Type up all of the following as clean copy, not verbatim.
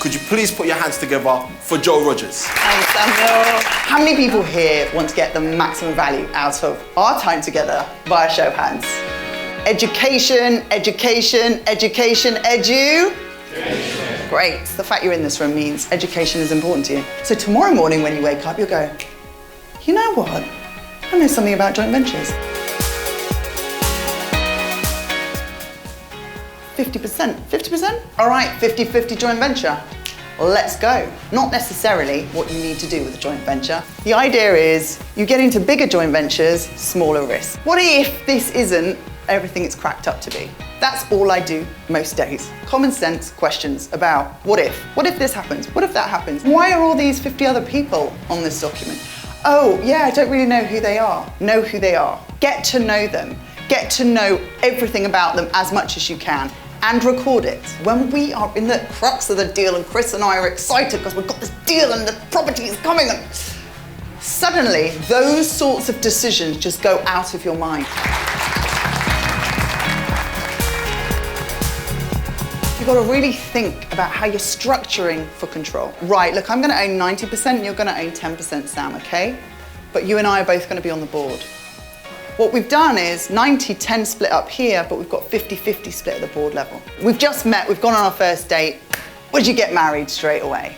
Could you please put your hands together for Joe Rogers? Thanks, Samuel. How many people here want to get the maximum value out of our time together by a show of hands? Education, education, education, edu. Great. The fact you're in this room means education is important to you. So tomorrow morning when you wake up, you'll go, you know what? I know something about joint ventures. 50%. 50%? All right, 50-50 joint venture. Let's go. Not necessarily what you need to do with a joint venture. The idea is you get into bigger joint ventures, smaller risk. What if this isn't everything it's cracked up to be? That's all I do most days. Common sense questions about what if? What if this happens? What if that happens? Why are all these 50 other people on this document? Oh, yeah, I don't really know who they are. Know who they are. Get to know them. Get to know everything about them as much as you can and record it. When we are in the crux of the deal and Chris and I are excited because we've got this deal and the property is coming, and suddenly those sorts of decisions just go out of your mind. You've got to really think about how you're structuring for control. Right, look, I'm going to own 90% and you're going to own 10%, Sam, okay? But you and I are both going to be on the board. What we've done is 90-10 split up here, but we've got 50-50 split at the board level. We've just met, we've gone on our first date. Would you get married straight away?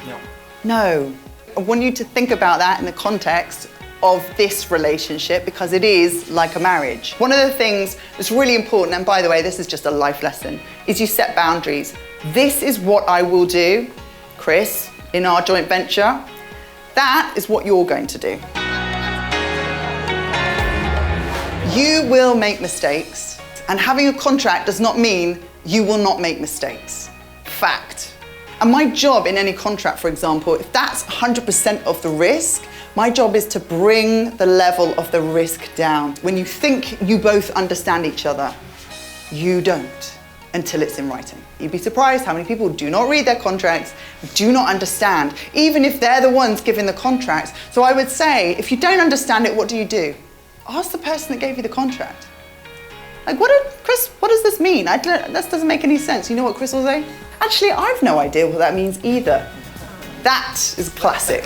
No. No. I want you to think about that in the context of this relationship because it is like a marriage. One of the things that's really important, and by the way, this is just a life lesson, is you set boundaries. This is what I will do, Chris, in our joint venture. That is what you're going to do. You will make mistakes, and having a contract does not mean you will not make mistakes. Fact. And my job in any contract, for example, if that's 100% of the risk, my job is to bring the level of the risk down. When you think you both understand each other, you don't until it's in writing. You'd be surprised how many people do not read their contracts, do not understand, even if they're the ones giving the contracts. So I would say, if you don't understand it, what do? Ask the person that gave you the contract. Like, Chris, what does this mean? This doesn't make any sense. You know what Chris will say? Actually, I've no idea what that means either. That is classic.